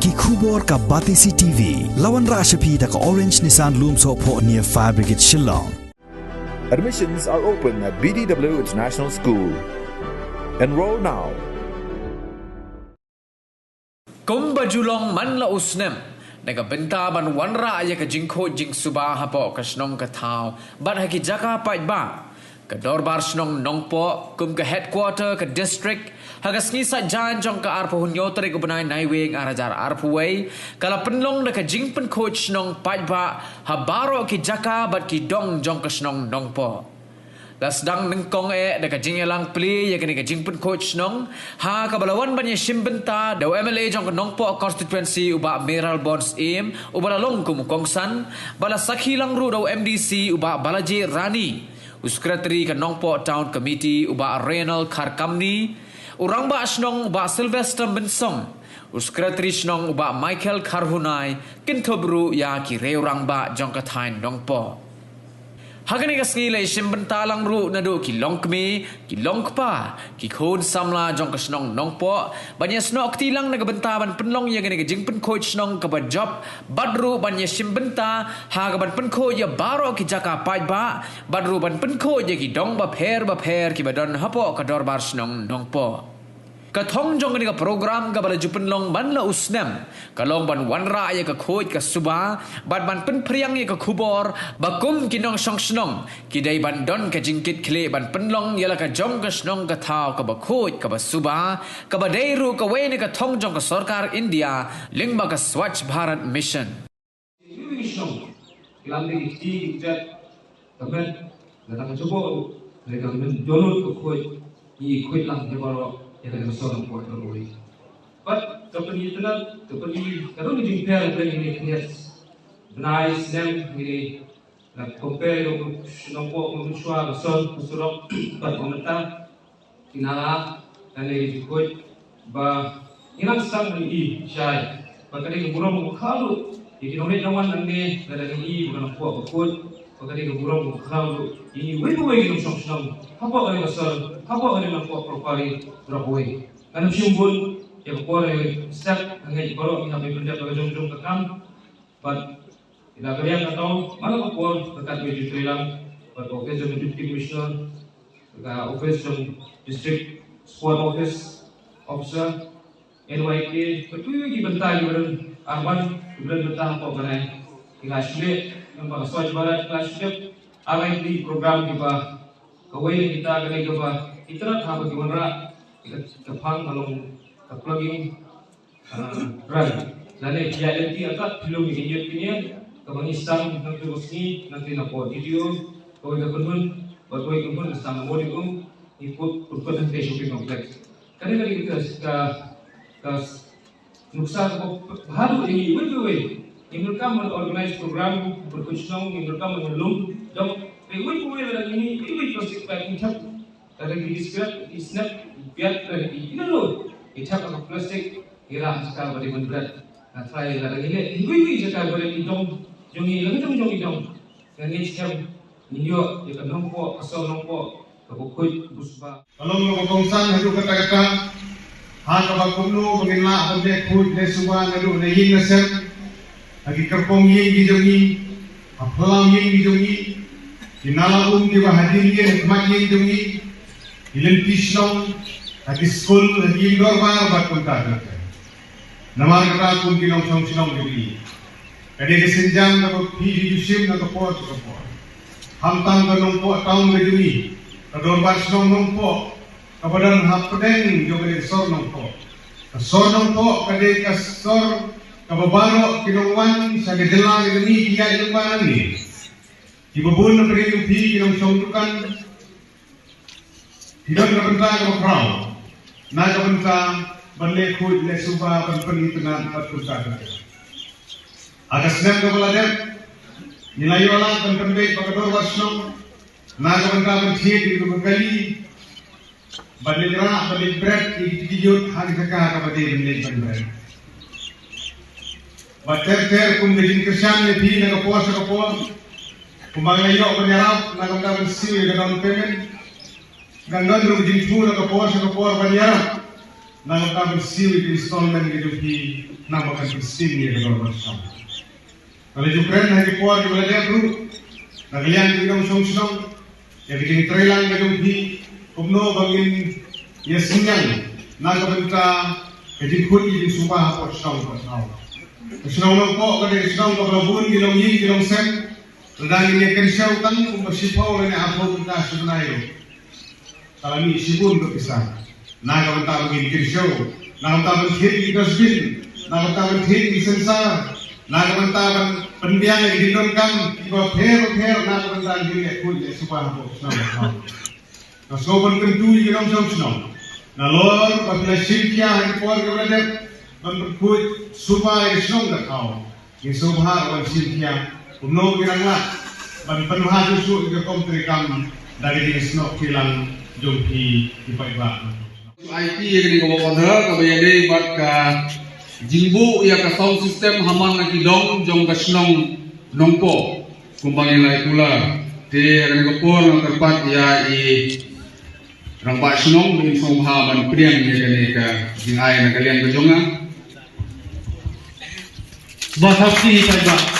ki khubor ka Batisi TV lawan ra shapi da ka Orange Nissan Lumso pho near Fire Brigade Shnong. Admissions are open at BDW International School. Enroll now. Kumba julong man la usnem naga benta ban wanra ya ka Jingpynkhuid jing suba hapo ka Shnong ka thau bat ha ki jaka pai ba ka dorbar Shnong Nongpoh kum ka headquarter ka district ha ka sngi sa jan jong ka arpo hunyo tere ko banai nai weng arajar arpo wei kala Pynlong na ka Jingpynkhuid Shnong pai ba ha baro ki jaka bat ki dong jong ka Shnong Nongpoh las dang nengkong da ka jingelang pli ya ka Jingpynkhuid Shnong ha ka balawan ban ya shimbenta da MLA jong ka Nongpoh constituency uba Meral Bonds im uba long kum kongsan bala sakhilang ru da MDC uba Balaji Rani Secretary ka Nongpoh Town Committee uba Renal Kharkamni urang ba Shnong uba Sylvester Bensong Secretary Shnong uba Michael Kharhunai kintobru ya ki reurang ba jong ka thain Nongpoh Hagani ka sngi shimbenta lang ru na do ki longkmi ki longkpa ki khon samla jong ka Shnong Nongpoh banya snok ti lang nagabenta ban Pynlong ya gani ka Jingpynkhuid Shnong ka ba job badru banya shimbenta ha ka ban Pynlong ya baro ki jaka pai ba badru ban Pynlong ya ki dong ba pher ki badon hapo ka dorbar Shnong Nongpoh ka thong jong ni ka program ka bala Pynlong ban la usnem ka long ban wanra ya ka khoi ka suba ban priang ya ka khubor bakum kinong Shnong ki dai ban don ka jingkit khle ban Pynlong ya la ka jong ka Shnong ka thau ka ba khoi ka ba suba ka ba dai ru ka we ni ka thong jong ka sarkar India lingba ka Swachh Bharat mission Shnong kilam ni ti jet kamen da ka chobo le ka men donut ko khoi ni khoi lang de baro yang ada masalah buat terlalu. But company itu nak company kalau ni compare dengan ini kias, nice name ini nak compare dengan Nongpoh dengan Shua Besar Besurok, but komentar kinala dan ini Jingpynkhuid bah hilang sang ini syai. Bahkan ini burung mukhalu, ini nomor lawan ini dari ini bukan Nongpoh Jingpynkhuid. Bahkan ini burung mukhalu ini webu ini Shnong. Apa kali besar, apa kali Nongpoh propari Rapoy. Karena siumbun yang kuare step hanya kalau kita benda pada jom tekam, but kita kalian tahu mana kuar dekat meja Thailand, but office of deputy commissioner, dekat office of district squad office officer, NYK, betul lagi bentar yang arban bentar apa kena kita sulit yang pada Swachh Bharat kita sulit agai di program kita kawai kita kena kita nak apa gimana kita faham kalau kita plugging run lalu dia nanti akan film ini kami istang nanti bosni nanti nak buat video kau kita pun istang mau dikum ikut nanti shopping kompleks karena kita nuksa baru ini betul ini mereka mengorganize program berkuncang mereka mengelum dan ini proses packing cap karena di snap biar ini loh icap apa plastik kira sekarang beri berat nah saya lagi ini sekarang beri hidung jongi dan ini sekarang ini juga Nongpoh asal Nongpoh Jingpynkhuid busba kalau mau kongsan hidup kata-kata hal apa kumno mengenal Jingpynkhuid lesuba ngadu nehin nasab lagi kerpong yin jongi apalang yin jongi kinala di bahadir yin hikmat yin jongi ilan Shnong lagi school lagi dorbar bat kontak nama kita pun kinong Shnong jadi kadi kesenjang na phi yusim na kapor hamtang ka Nongpoh taung jadi dorbar Shnong Nongpoh kabadan hapdeng joge sor Nongpoh kadi kasor kababaro kinongwan sa gedelang ini dia ilmuwan ni ibubun na pagayong phi kinong Shnong tidak berbentang ke perahu, nak berbentang berlekut lesuba berpenghitunan berpusat. Agar senang kepelajar, nilai olah dan penbait pakador Shnong, nak berbentang berhid di berkali, berlegerah berleberat di dijut hari kakak kepada berleberat berleberat. Berter pun dijin kerjaan lebih nak kapor, kumbangan yok bernyarap nak berbentang bersih dengan payment. Gandon ru Jingpynkhuid na kapor banyara nang ta bersiu di installment gitu di nama kan sistem ni kalau bersama. Kalau Ukraine hari kuar di Malaysia bro, nagalian di dalam Shnong, jadi kini trailan gitu di kumno bangin ya sinyal, naga benta Jingpynkhuid di Subah apa Shnong. Shnong Nongpoh kada Shnong kalau bun di dalam yin di dalam sen, sedang ini kerja utang bersifau lene apa benda sebenarnya. Kalau ni sibun berpisah. Naga benta bangin kerja, naga benta berhit di dustbin, naga benta berhit di sensar, naga benta pendiang yang didonkan iba pher naga benta di Jingpynkhuid di Subah apa Shnong. Nasoban kentu di dalam Shnong. Nalor apabila Shinkia hari kuar kepada Jingpynkhuid Subah di Shnong dah kau. Yang Subah dan Shinkia umno kiranglah ban penuhan susu ke komtrikam dari di Shnong kilang jompi di Pynlong. IT yang kau order kau yang dia buat ke Jingbu ia ke sound system haman lagi dong jong ke Shnong Nongpoh kumpangin lai pula di yang kau pun terpat ia Rang ba Shnong bin song ha ban priang ye ne ka jing ai na kalian ka jonga ba thapti kai ba